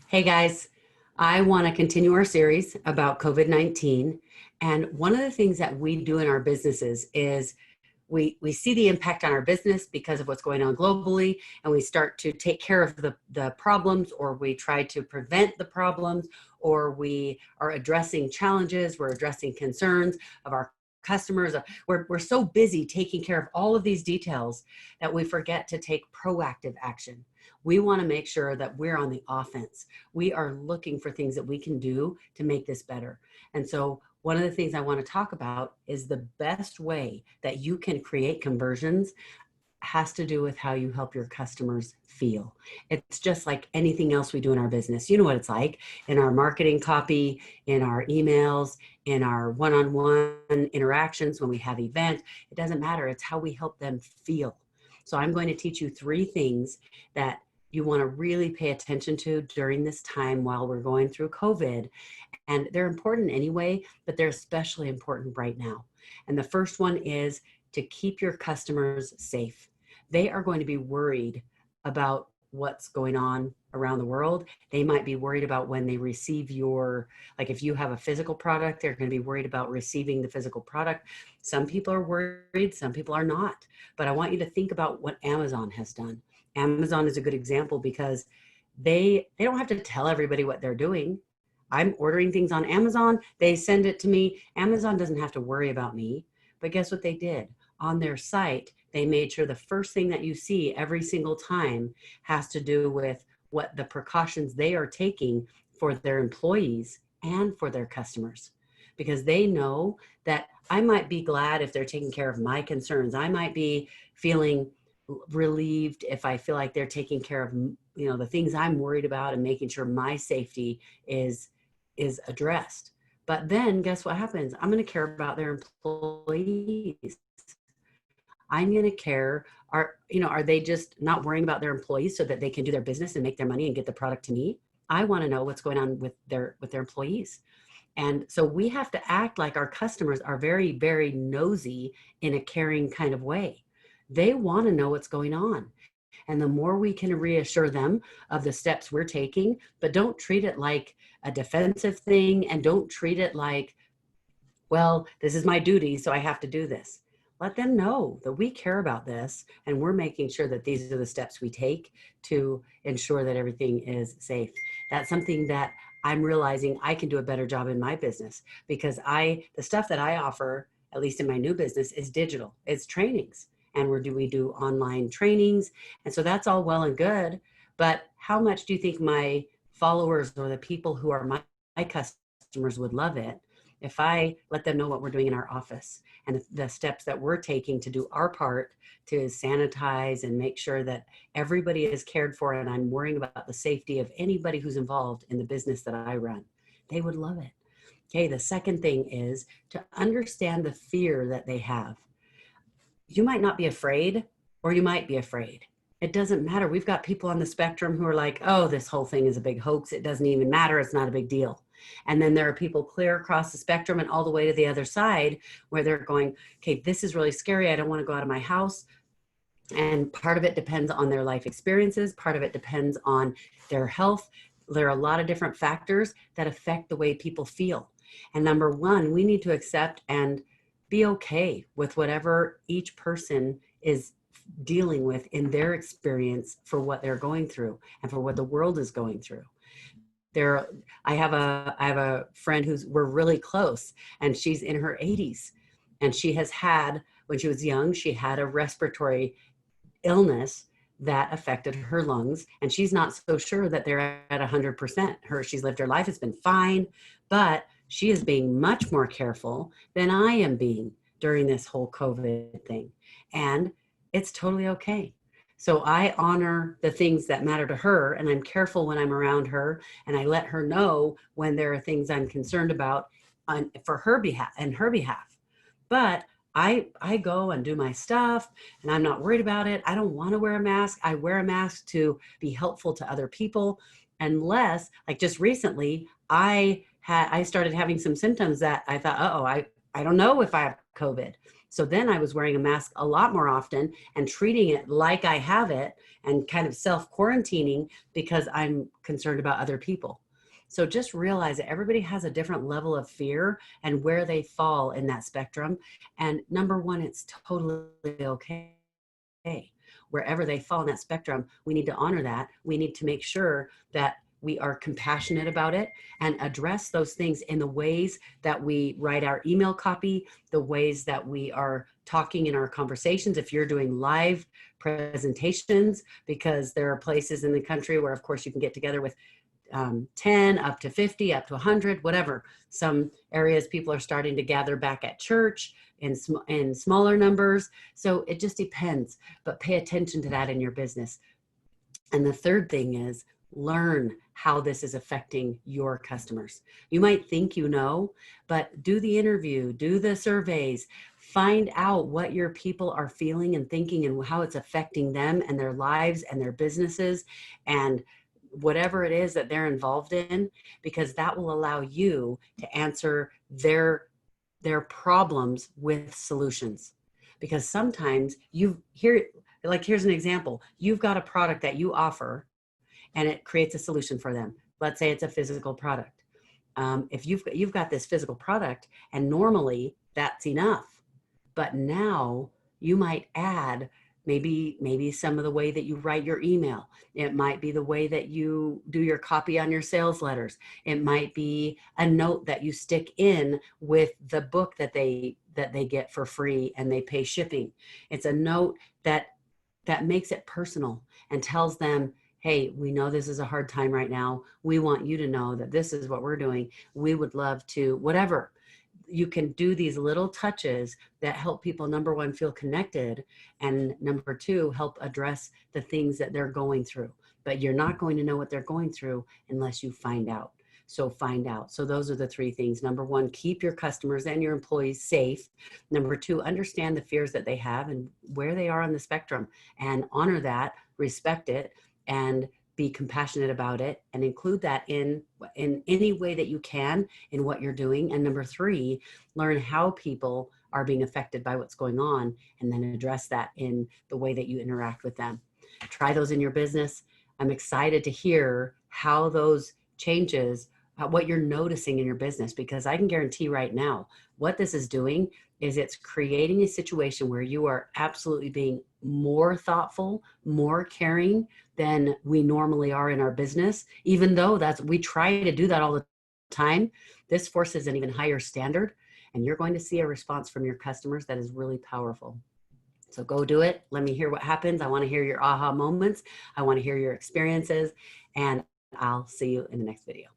Hey guys, I want to continue our series about COVID-19. And one of the things that we do in our businesses is we see the impact on our business because of what's going on globally, and we start to take care of the problems, or we try to prevent the problems, or we are addressing challenges, we're addressing concerns of our customers. We're so busy taking care of all of these details that we forget to take proactive action. We want to make sure that we're on the offense. We are looking for things that we can do to make this better. And so one of the things I want to talk about is the best way that you can create conversions has to do with how you help your customers feel. It's just like anything else we do in our business. You know what it's like in our marketing copy, in our emails, in our one-on-one interactions, when we have events. It doesn't matter. It's how we help them feel. So I'm going to teach you 3 things that you want to really pay attention to during this time while we're going through COVID. And they're important anyway, but they're especially important right now. And the first one is to keep your customers safe. They are going to be worried about what's going on around the world. They might be worried about when they receive like if you have a physical product, they're going to be worried about receiving the physical product. Some people are worried, some people are not. But I want you to think about what Amazon has done. Amazon is a good example because they don't have to tell everybody what they're doing. I'm ordering things on Amazon. They send it to me. Amazon doesn't have to worry about me. But guess what they did? On their site, they made sure the first thing that you see every single time has to do with what the precautions they are taking for their employees and for their customers. Because they know that I might be glad if they're taking care of my concerns. I might be feeling relieved if I feel like they're taking care of the things I'm worried about and making sure my safety is addressed. But then guess what happens? I'm going to care about their employees. I'm going to care, are they just not worrying about their employees so that they can do their business and make their money and get the product to me? I want to know what's going on with their employees. And so we have to act like our customers are very, very nosy in a caring kind of way. They want to know what's going on. And the more we can reassure them of the steps we're taking, but don't treat it like a defensive thing, and don't treat it like, well, this is my duty, so I have to do this. Let them know that we care about this and we're making sure that these are the steps we take to ensure that everything is safe. That's something that I'm realizing I can do a better job in my business, because the stuff that I offer, at least in my new business, is digital. It's trainings. And we do online trainings. And so that's all well and good. But how much do you think my followers or the people who are my customers would love it if I let them know what we're doing in our office and the steps that we're taking to do our part to sanitize and make sure that everybody is cared for, and I'm worrying about the safety of anybody who's involved in the business that I run? They would love it. Okay, the second thing is to understand the fear that they have. You might not be afraid, or you might be afraid. It doesn't matter. We've got people on the spectrum who are like, oh, this whole thing is a big hoax. It doesn't even matter. It's not a big deal. And then there are people clear across the spectrum and all the way to the other side where they're going, okay, this is really scary. I don't want to go out of my house. And part of it depends on their life experiences. Part of it depends on their health. There are a lot of different factors that affect the way people feel. And number one, we need to accept and be okay with whatever each person is dealing with in their experience for what they're going through and for what the world is going through. I have a friend we're really close, and she's in her 80s, and she has had, when she was young, she had a respiratory illness that affected her lungs, and she's not so sure that they're at 100%. She's lived her life, it's been fine, but she is being much more careful than I am being during this whole COVID thing. And it's totally okay. So I honor the things that matter to her, and I'm careful when I'm around her, and I let her know when there are things I'm concerned about for her behalf. But I go and do my stuff, and I'm not worried about it. I don't want to wear a mask. I wear a mask to be helpful to other people, unless, like just recently, I started having some symptoms that I thought, I don't know if I have COVID. So then I was wearing a mask a lot more often and treating it like I have it and kind of self quarantining because I'm concerned about other people. So just realize that everybody has a different level of fear and where they fall in that spectrum. And number one, it's totally okay. Wherever they fall in that spectrum, we need to honor that. We need to make sure that we are compassionate about it and address those things in the ways that we write our email copy, the ways that we are talking in our conversations. If you're doing live presentations, because there are places in the country where, of course, you can get together with 10 up to 50 up to 100, whatever. Some areas people are starting to gather back at church in smaller numbers. So it just depends, but pay attention to that in your business. And the third thing is learn how this is affecting your customers. You might think you know, but do the interview, do the surveys, find out what your people are feeling and thinking and how it's affecting them and their lives and their businesses and whatever it is that they're involved in, because that will allow you to answer their problems with solutions. Because sometimes here's an example. You've got a product that you offer and it creates a solution for them. Let's say it's a physical product. If you've got this physical product and normally that's enough, but now you might add maybe some of the way that you write your email. It might be the way that you do your copy on your sales letters. It might be a note that you stick in with the book that they get for free and they pay shipping. It's a note that makes it personal and tells them, hey, we know this is a hard time right now. We want you to know that this is what we're doing. We would love to, whatever. You can do these little touches that help people, number one, feel connected, and number two, help address the things that they're going through. But you're not going to know what they're going through unless you find out. So find out. So those are the three things. Number one, keep your customers and your employees safe. Number two, understand the fears that they have and where they are on the spectrum, and honor that, respect it, and be compassionate about it, and include that in any way that you can in what you're doing. And number three, learn how people are being affected by what's going on, and then address that in the way that you interact with them. Try those in your business. I'm excited to hear how those changes, what you're noticing in your business, because I can guarantee right now what this is doing is it's creating a situation where you are absolutely being more thoughtful, more caring than we normally are in our business. Even though we try to do that all the time, this forces an even higher standard, and you're going to see a response from your customers that is really powerful. So go do it. Let me hear what happens. I want to hear your aha moments. I want to hear your experiences, and I'll see you in the next video.